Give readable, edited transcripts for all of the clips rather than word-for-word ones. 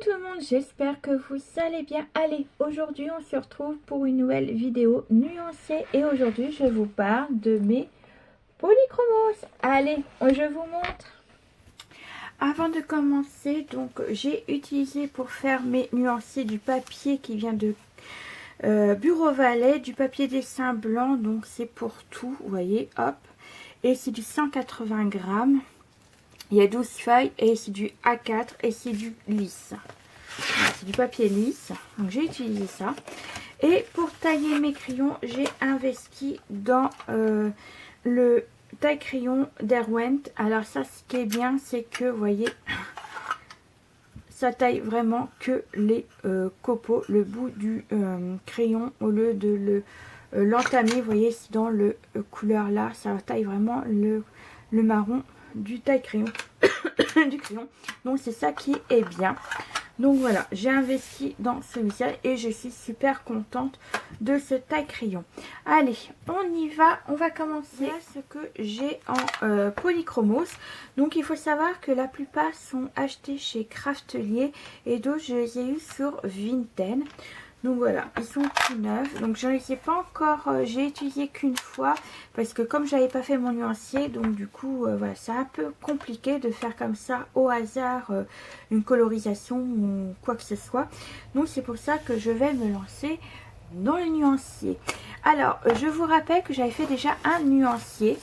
tout le monde, j'espère que vous allez bien. Allez, aujourd'hui on se retrouve pour une nouvelle vidéo nuancée et aujourd'hui je vous parle de mes polychromos. Allez, je vous montre. Avant de commencer, donc j'ai utilisé pour faire mes nuancés du papier qui vient de Bureau Valet, du papier dessin blanc, donc c'est pour tout, vous voyez, hop. Et c'est du 180 grammes. Il y a 12 feuilles et c'est du A4 et c'est du lisse. Voilà, c'est du papier lisse. Donc j'ai utilisé ça. Et pour tailler mes crayons, j'ai investi dans le taille-crayon d'Erwent. Alors ça, ce qui est bien, c'est que, vous voyez, ça taille vraiment que les copeaux, le bout du crayon, au lieu de l'entamer. Vous voyez, c'est dans le couleur là, ça taille vraiment le marron du taille-crayon. du crayon. Donc c'est ça qui est bien. Donc voilà, j'ai investi dans celui-ci et je suis super contente de ce taille-crayon. Allez, on y va. On va commencer à ce que j'ai en polychromos. Donc il faut savoir que la plupart sont achetés chez Craftelier et d'autres je les ai eu sur Vinted. Donc voilà, ils sont tout neufs. Donc je ne les ai pas encore, j'ai utilisé qu'une fois parce que comme j'avais pas fait mon nuancier, donc du coup voilà, c'est un peu compliqué de faire comme ça au hasard une colorisation ou quoi que ce soit. Donc c'est pour ça que je vais me lancer dans le nuancier. Alors je vous rappelle que j'avais fait déjà un nuancier.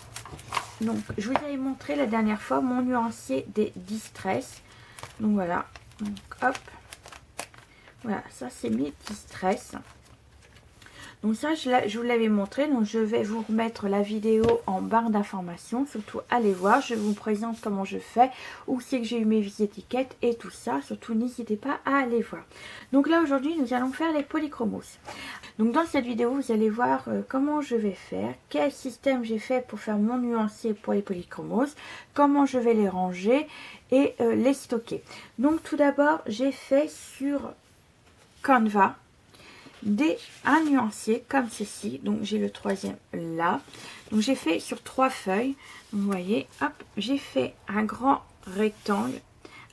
Donc je vous avais montré la dernière fois mon nuancier des Distress. Donc voilà, donc hop. Voilà, ça c'est mes Distress. Donc ça, je vous l'avais montré. Donc je vais vous remettre la vidéo en barre d'informations. Surtout, allez voir. Je vous présente comment je fais. Où c'est que j'ai eu mes étiquettes et tout ça. Surtout, n'hésitez pas à aller voir. Donc là, aujourd'hui, nous allons faire les polychromos. Donc dans cette vidéo, vous allez voir comment je vais faire. Quel système j'ai fait pour faire mon nuancier pour les polychromos. Comment je vais les ranger et les stocker. Donc tout d'abord, j'ai fait sur Canva un nuancier comme ceci. Donc j'ai le troisième là. Donc j'ai fait sur 3 feuilles. Vous voyez, hop, j'ai fait un grand rectangle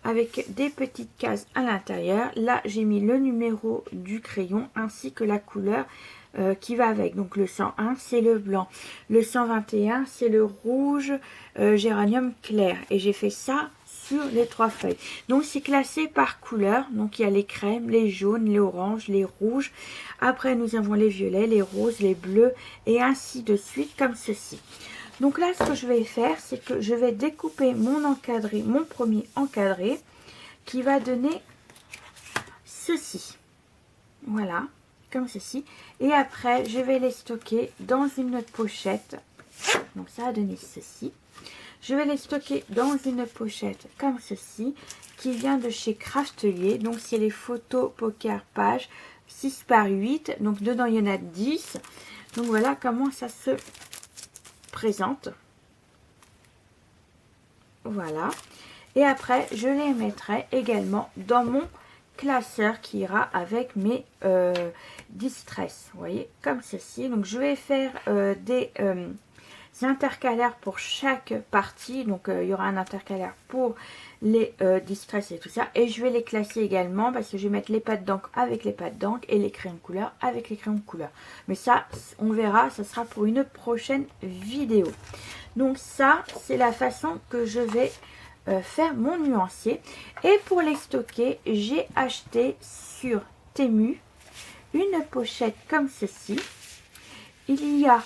avec des petites cases à l'intérieur. Là j'ai mis le numéro du crayon ainsi que la couleur qui va avec. Donc le 101 c'est le blanc, le 121 c'est le rouge géranium clair et j'ai fait ça sur les 3 feuilles. Donc c'est classé par couleur. Donc il y a les crèmes, les jaunes, les oranges, les rouges. Après nous avons les violets, les roses, les bleus et ainsi de suite comme ceci. Donc là ce que je vais faire, c'est que je vais découper mon encadré, mon premier encadré qui va donner ceci. Voilà, comme ceci. Et après je vais les stocker dans une autre pochette. Donc ça a donné ceci. Je vais les stocker dans une pochette comme ceci, qui vient de chez Craftelier. Donc c'est les photos poker page 6 par 8. Donc dedans il y en a 10. Donc voilà comment ça se présente. Voilà. Et après je les mettrai également dans mon classeur qui ira avec mes Distress. Vous voyez, comme ceci. Donc je vais faire des intercalaires pour chaque partie. Donc il y aura un intercalaire pour les Distress et tout ça. Et je vais les classer également parce que je vais mettre les pattes d'encre avec les pattes d'encre et les crayons de couleur avec les crayons de couleur. Mais ça, on verra, ça sera pour une prochaine vidéo. Donc ça, c'est la façon que je vais faire mon nuancier. Et pour les stocker, j'ai acheté sur Temu une pochette comme ceci. Il y a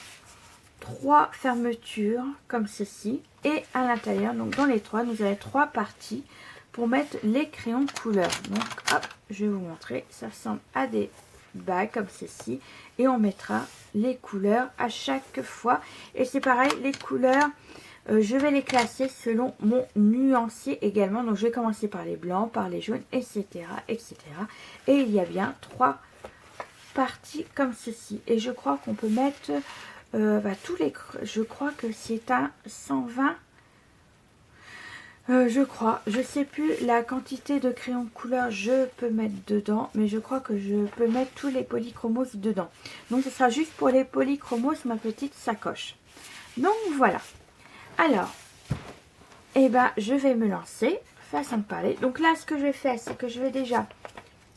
3 fermetures comme ceci et à l'intérieur, donc dans les 3 nous avons 3 parties pour mettre les crayons de couleur. Donc hop, je vais vous montrer, ça ressemble à des bagues comme ceci et on mettra les couleurs à chaque fois. Et c'est pareil, les couleurs je vais les classer selon mon nuancier également. Donc je vais commencer par les blancs, par les jaunes, etc., etc. Et il y a bien 3 parties comme ceci. Et je crois qu'on peut mettre tous les... Je crois que c'est un 120. Je crois. Je sais plus la quantité de crayons de couleur je peux mettre dedans. Mais je crois que je peux mettre tous les polychromos dedans. Donc ce sera juste pour les polychromos ma petite sacoche. Donc voilà. Alors, je vais me lancer, façon de parler. Donc là, ce que je vais faire, c'est que je vais déjà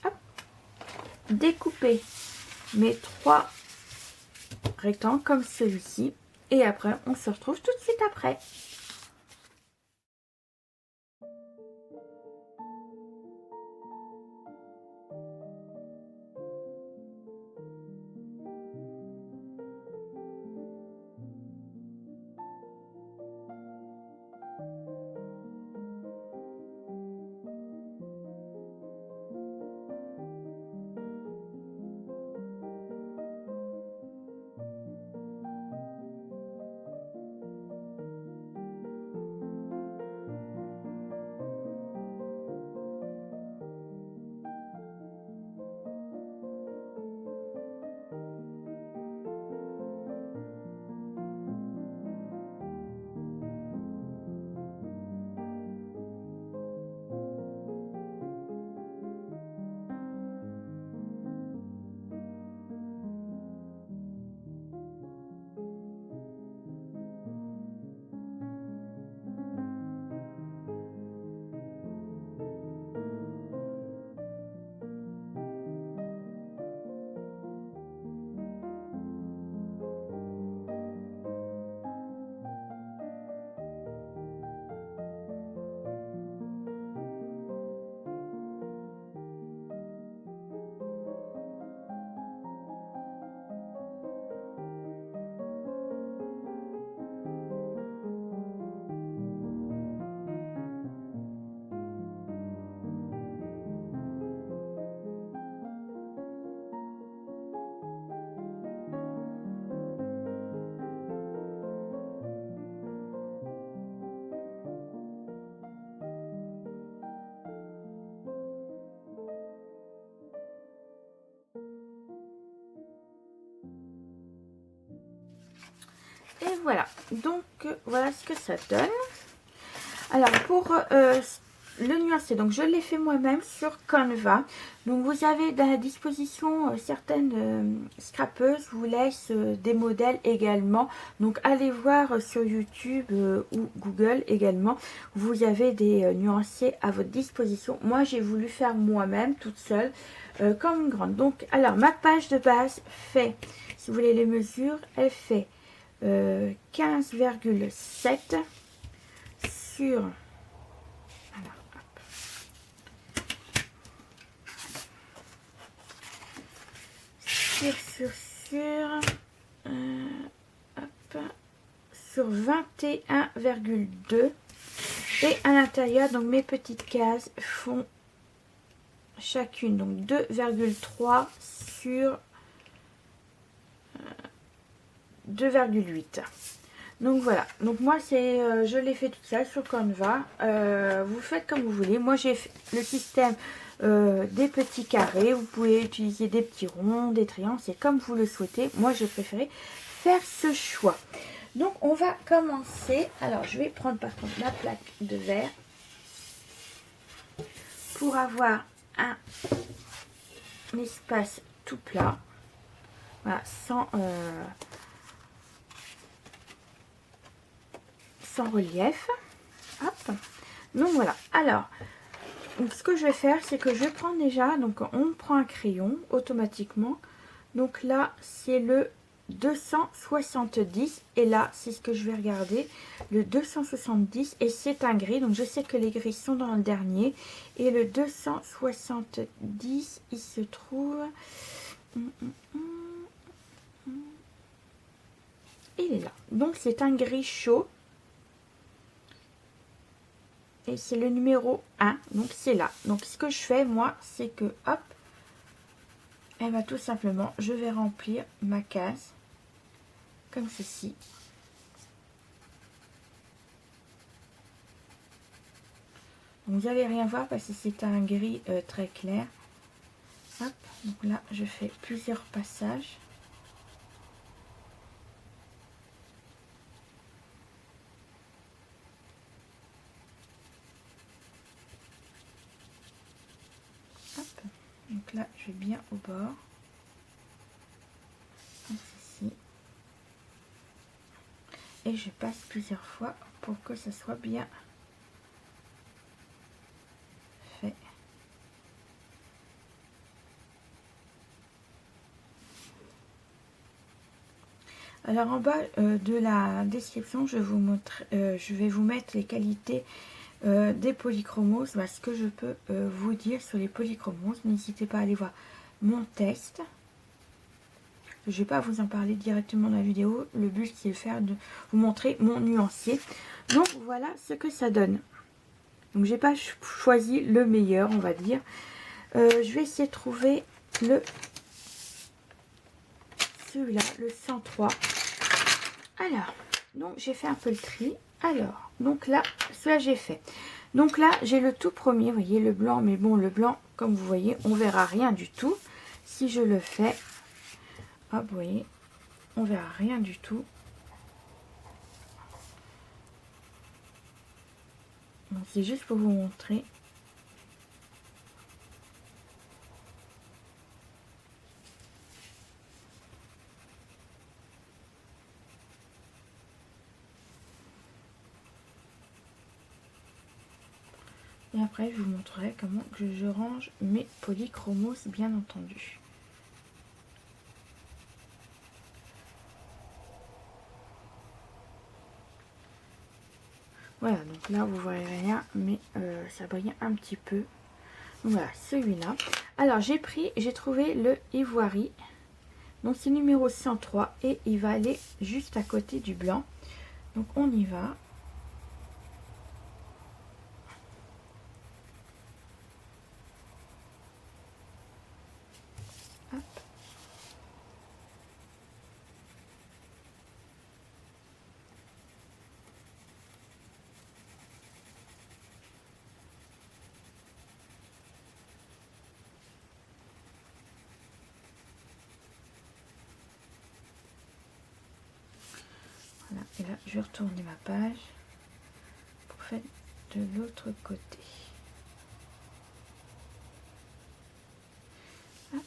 hop, découper mes 3 rectangles comme celui-ci. Et après, on se retrouve tout de suite après. Et voilà, donc voilà ce que ça donne. Alors pour le nuancé, donc je l'ai fait moi-même sur Canva. Donc vous avez à la disposition certaines scrapeuses vous laissent des modèles également. Donc allez voir sur YouTube ou Google également. Vous avez des nuancés à votre disposition. Moi j'ai voulu faire moi-même toute seule comme une grande. Donc alors ma page de base fait, si vous voulez les mesures, elle fait 15,7 sur, alors, sur 21,2 et à l'intérieur donc mes petites cases font chacune donc 2,3 sur 2,8. Donc voilà, donc moi c'est je l'ai fait toute seule sur Canva. Vous faites comme vous voulez. Moi j'ai le système des petits carrés. Vous pouvez utiliser des petits ronds, des triangles, c'est comme vous le souhaitez. Moi j'ai préféré faire ce choix. Donc on va commencer. Alors je vais prendre par contre la plaque de verre pour avoir un espace tout plat. Voilà, sans relief. Hop. Donc voilà. Alors, donc, ce que je vais faire, c'est que je vais prendre déjà, donc on prend un crayon automatiquement. Donc là, c'est le 270 et là, c'est ce que je vais regarder, le 270 et c'est un gris. Donc je sais que les gris sont dans le dernier et le 270, il se trouve... Il est là. Donc c'est un gris chaud. Et c'est le numéro 1, donc c'est là. Donc ce que je fais moi, c'est que hop, et bien tout simplement, je vais remplir ma case comme ceci. Donc, vous n'allez rien voir parce que c'est un gris très clair. Hop, donc là je fais plusieurs passages. Donc là, je vais bien au bord. Comme ceci. Et je passe plusieurs fois pour que ça soit bien Alors en bas de la description, je vais vous mettre les qualités des polychromos, ce que je peux vous dire sur les polychromos. N'hésitez pas à aller voir mon test. Je ne vais pas vous en parler directement dans la vidéo. Le but c'est de faire de vous montrer mon nuancier. Donc voilà ce que ça donne. Donc j'ai pas choisi le meilleur, on va dire. Je vais essayer de trouver celui-là, le 103. Alors, donc j'ai fait un peu le tri. Alors, donc là, cela j'ai fait. Donc là, j'ai le tout premier, vous voyez, le blanc. Mais bon, le blanc, comme vous voyez, on verra rien du tout. Si je le fais, hop, vous voyez, on verra rien du tout. Donc c'est juste pour vous montrer. Et après, je vous montrerai comment que je range mes polychromos, bien entendu. Voilà, donc là, vous voyez rien, mais ça brille un petit peu. Donc voilà, celui-là. Alors, j'ai trouvé le Ivory. Donc, c'est numéro 103 et il va aller juste à côté du blanc. Donc, on y va. Hop. Voilà, et là, je vais retourner ma page pour faire de l'autre côté. Hop.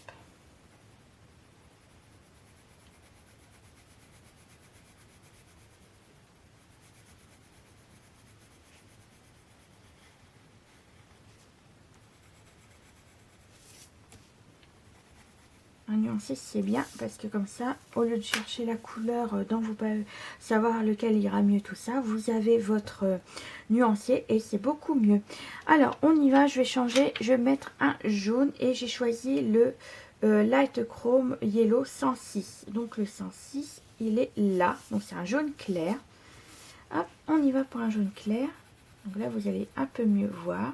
Un nuancier c'est bien parce que comme ça, au lieu de chercher la couleur dont vous pouvez savoir lequel ira mieux, tout ça, vous avez votre nuancier et c'est beaucoup mieux. Alors on y va, je vais changer, je vais mettre un jaune et j'ai choisi le Light Chrome Yellow 106. Donc le 106 il est là, donc c'est un jaune clair. Hop, on y va pour un jaune clair. Donc là vous allez un peu mieux voir.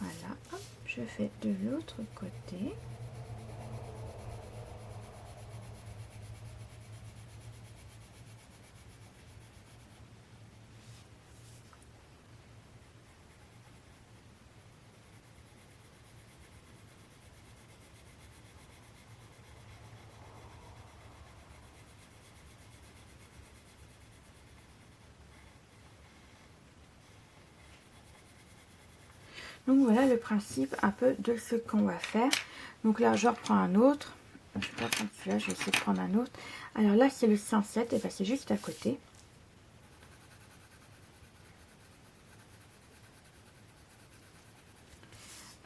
Voilà, hop, je fais de l'autre côté. Donc voilà le principe un peu de ce qu'on va faire. Donc là je reprends un autre. Je vais pas prendre celui-là, je vais essayer de prendre un autre. Alors là c'est le 107, et bien c'est juste à côté.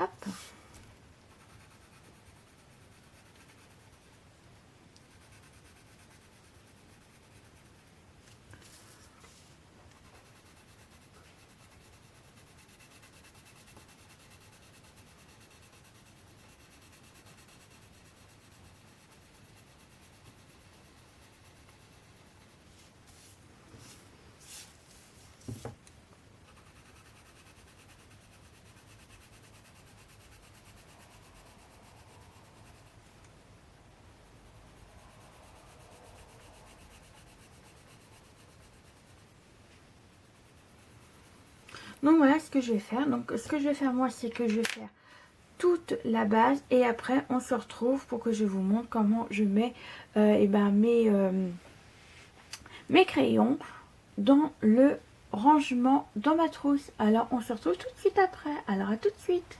Hop. Donc voilà ce que je vais faire. Donc ce que je vais faire moi, c'est que je vais faire toute la base et après on se retrouve pour que je vous montre comment je mets mes crayons dans le rangement dans ma trousse. Alors on se retrouve tout de suite après. Alors à tout de suite.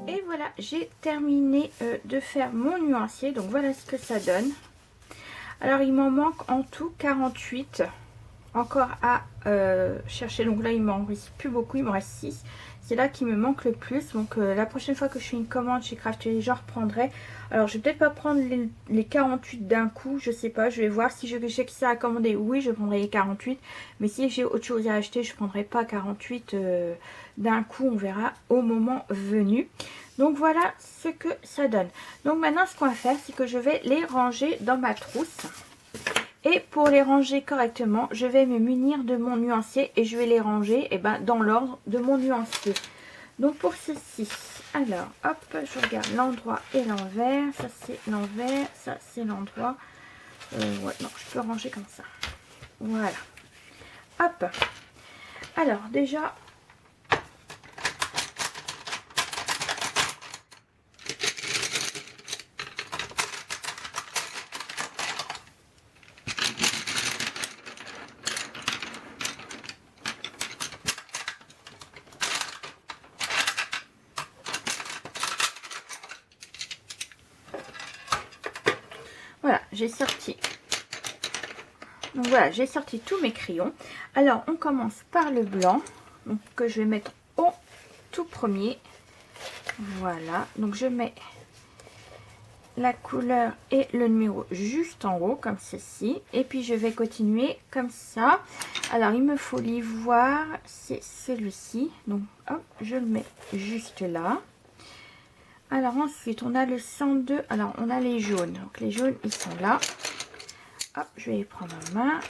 Et voilà, j'ai terminé de faire mon nuancier. Donc voilà ce que ça donne. Alors il m'en manque en tout 48 encore à chercher. Donc là il m'en reste plus beaucoup, il me reste 6. C'est là qui me manque le plus. Donc la prochaine fois que je fais une commande chez Crafty, j'en reprendrai. Alors je vais peut-être pas prendre les 48 d'un coup, je sais pas, je vais voir. Si j'ai que ça à commander, oui je prendrai les 48. Mais si j'ai autre chose à acheter, je prendrai pas 48 d'un coup, on verra au moment venu. Donc voilà ce que ça donne. Donc maintenant ce qu'on va faire, c'est que je vais les ranger dans ma trousse. Et pour les ranger correctement, je vais me munir de mon nuancier et je vais les ranger dans l'ordre de mon nuancier. Donc pour ceci, alors hop, je regarde l'endroit et l'envers. Ça c'est l'envers, ça c'est l'endroit. Ouais, non, je peux ranger comme ça. Voilà. Hop. Alors déjà... Voilà, j'ai sorti. Donc voilà, j'ai sorti tous mes crayons. Alors, on commence par le blanc. Donc, que je vais mettre au tout premier. Voilà. Donc, je mets la couleur et le numéro juste en haut, comme ceci. Et puis, je vais continuer comme ça. Alors, il me faut l'ivoire. C'est celui-ci. Donc, hop, je le mets juste là. Alors, ensuite, on a le 102. Alors, on a les jaunes. Donc, les jaunes, ils sont là. Hop, je vais les prendre en main.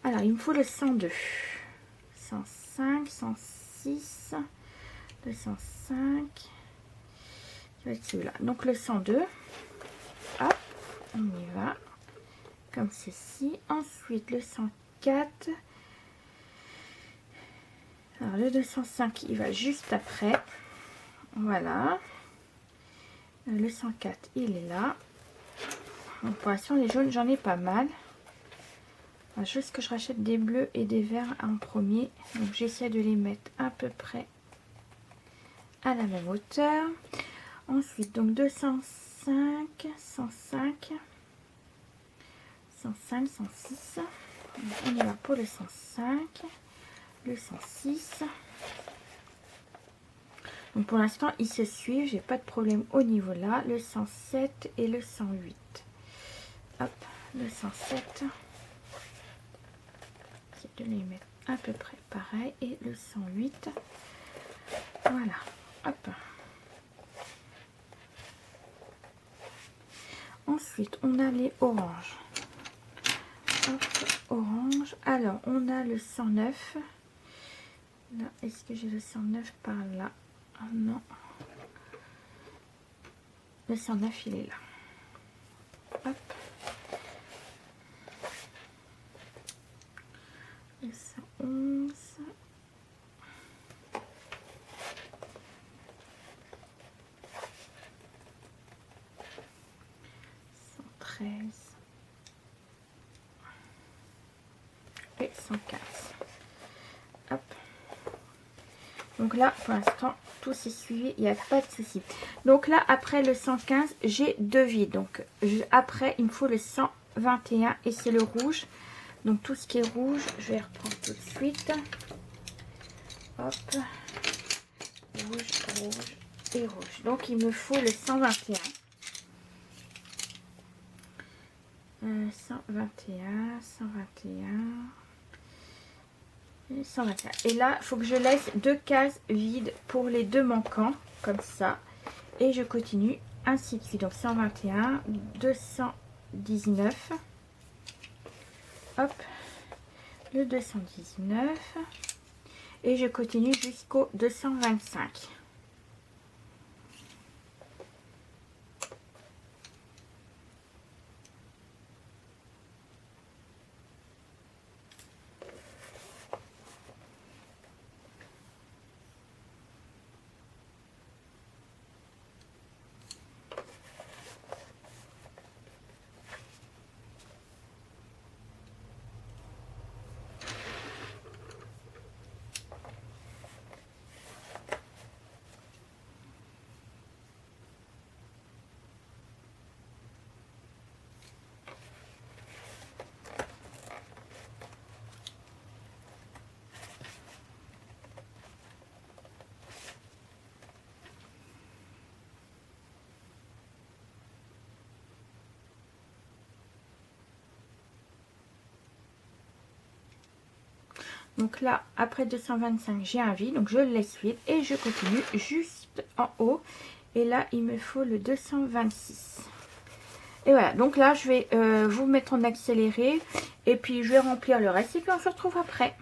Alors, il me faut le 102, 105, 106, 205. Ça va être celui-là. Donc, le 102. Hop, on y va. Comme ceci. Ensuite, le 104. Alors, le 205, il va juste après. Voilà. Le 104, il est là. Donc, pour l'instant, les jaunes, j'en ai pas mal. Juste que je rachète des bleus et des verts en premier. Donc j'essaie de les mettre à peu près à la même hauteur. Ensuite, donc 205, 105, 105, 106. Donc, on y va pour le 105, le 106. Donc pour l'instant, ils se suivent. J'ai pas de problème au niveau là. Le 107 et le 108. Hop, le 107. De les mettre à peu près pareil et le 108. Voilà, hop. Ensuite on a les oranges. Hop, orange. Alors on a le 109 là. Est-ce que j'ai le 109 par là? Oh, non, le 109 il est là. Hop, le 111, 113 et 115. Hop. Donc là, pour l'instant, tout s'est suivi, il n'y a pas de souci. Donc là, après le 115, j'ai deux vides. Donc après, il me faut le 121 et c'est le rouge. Donc tout ce qui est rouge, je vais reprendre tout de suite. Hop. Rouge, rouge et rouge. Donc il me faut le 121. 121, 121. 121. Et là, il faut que je laisse deux cases vides pour les deux manquants, comme ça. Et je continue ainsi de suite. Donc 121, 219. Hop, le 219. Et je continue jusqu'au 225. Donc là, après 225, j'ai un vide. Donc je le laisse vide et je continue juste en haut. Et là, il me faut le 226. Et voilà, donc là, je vais vous mettre en accéléré. Et puis, je vais remplir le reste. Et puis, on se retrouve après.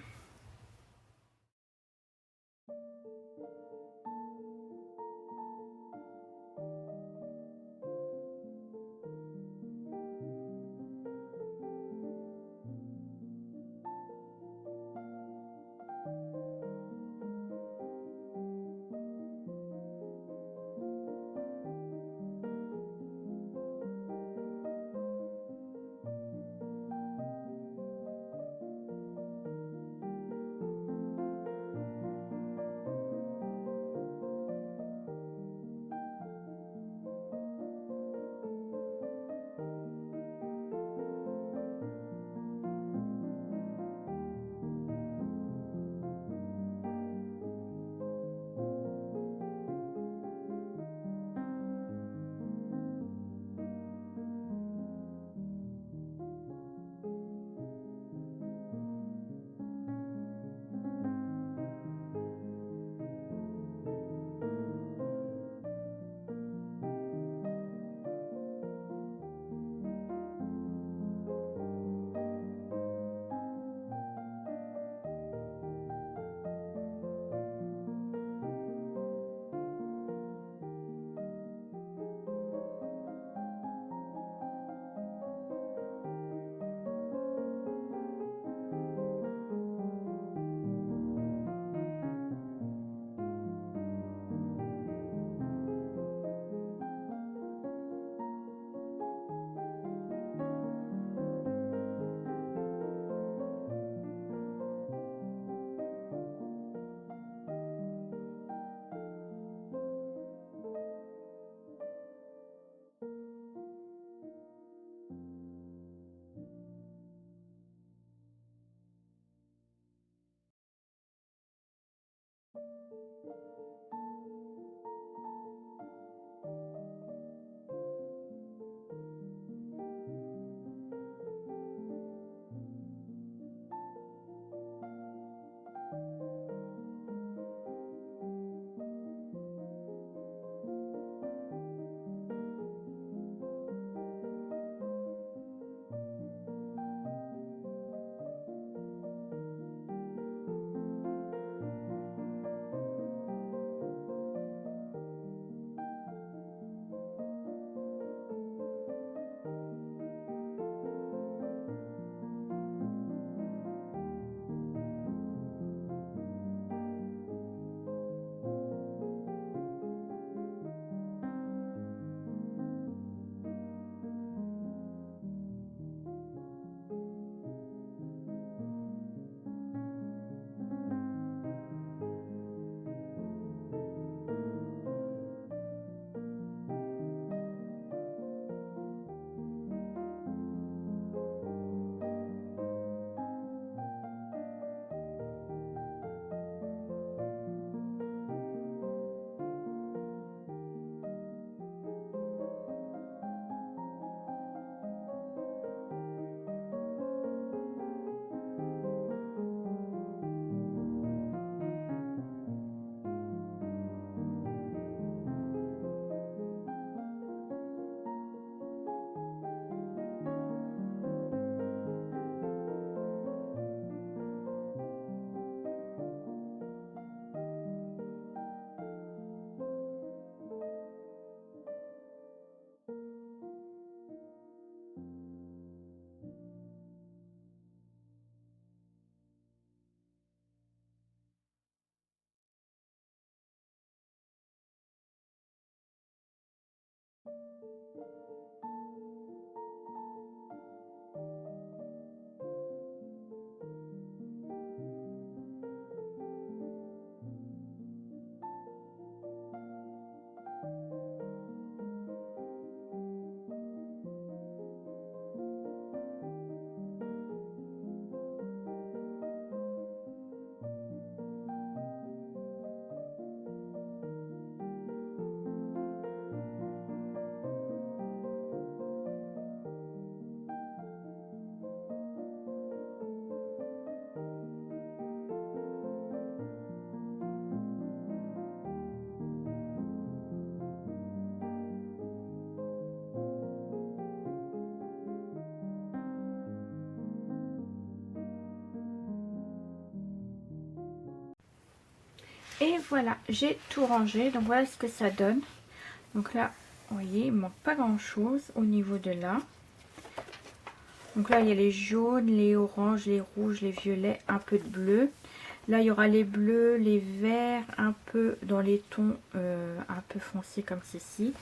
Et voilà, j'ai tout rangé. Donc voilà ce que ça donne. Donc là, vous voyez, il ne manque pas grand chose au niveau de là. Donc là, il y a les jaunes, les oranges, les rouges, les violets, un peu de bleu. Là, il y aura les bleus, les verts, un peu dans les tons un peu foncés comme ceci.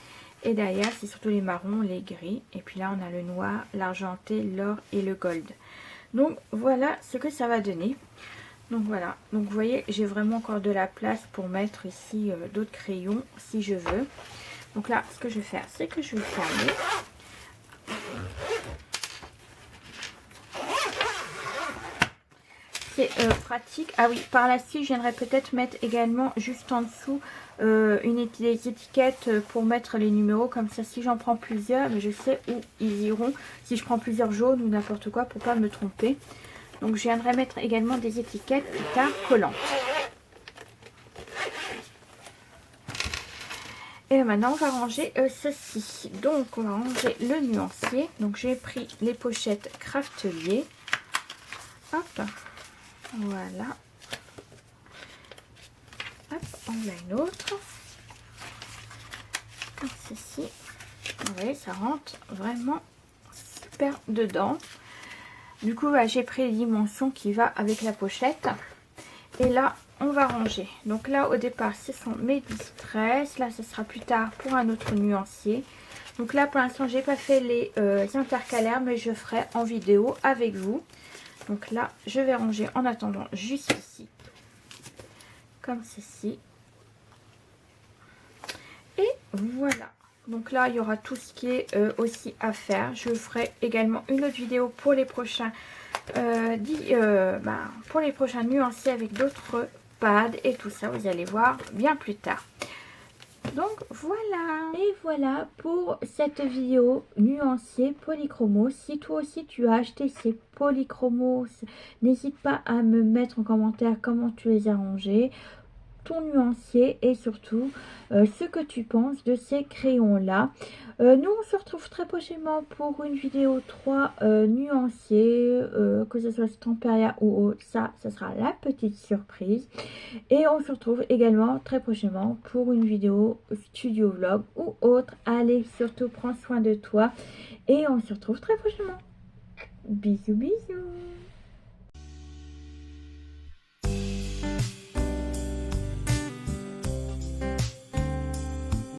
Et derrière, c'est surtout les marrons, les gris. Et puis là, on a le noir, l'argenté, l'or et le gold. Donc voilà ce que ça va donner. Donc voilà. Donc vous voyez, j'ai vraiment encore de la place pour mettre ici d'autres crayons si je veux. Donc là, ce que je vais faire, c'est que je vais fermer. C'est pratique. Ah oui, par la suite, je viendrai peut-être mettre également juste en dessous des étiquettes pour mettre les numéros. Comme ça, si j'en prends plusieurs, mais je sais où ils iront. Si je prends plusieurs jaunes ou n'importe quoi pour pas me tromper. Donc, je viendrai mettre également des étiquettes plus tard collantes. Et maintenant, on va ranger ceci. Donc, on va ranger le nuancier. Donc, j'ai pris les pochettes Craftelier. Hop. Voilà. Hop, on a une autre. Comme ceci. Vous voyez, ça rentre vraiment super dedans. Du coup, bah, j'ai pris les dimensions qui va avec la pochette. Et là, on va ranger. Donc là, au départ, ce sont mes Distress. Là, ce sera plus tard pour un autre nuancier. Donc là, pour l'instant, j'ai pas fait les intercalaires, mais je ferai en vidéo avec vous. Donc là, je vais ranger en attendant juste ici. Comme ceci. Et voilà. Donc là, il y aura tout ce qui est aussi à faire. Je ferai également une autre vidéo pour les prochains nuanciers avec d'autres pads et tout ça. Vous allez voir bien plus tard. Donc voilà. Et voilà pour cette vidéo nuancier polychromos. Si toi aussi tu as acheté ces polychromos, n'hésite pas à me mettre en commentaire comment tu les as rangés, ton nuancier et surtout ce que tu penses de ces crayons là. Nous on se retrouve très prochainement pour une vidéo 3 nuanciers, que ce soit Stamperia ou autre, ça sera la petite surprise. Et on se retrouve également très prochainement pour une vidéo studio vlog ou autre. Allez, surtout prends soin de toi et on se retrouve très prochainement. Bisous bisous.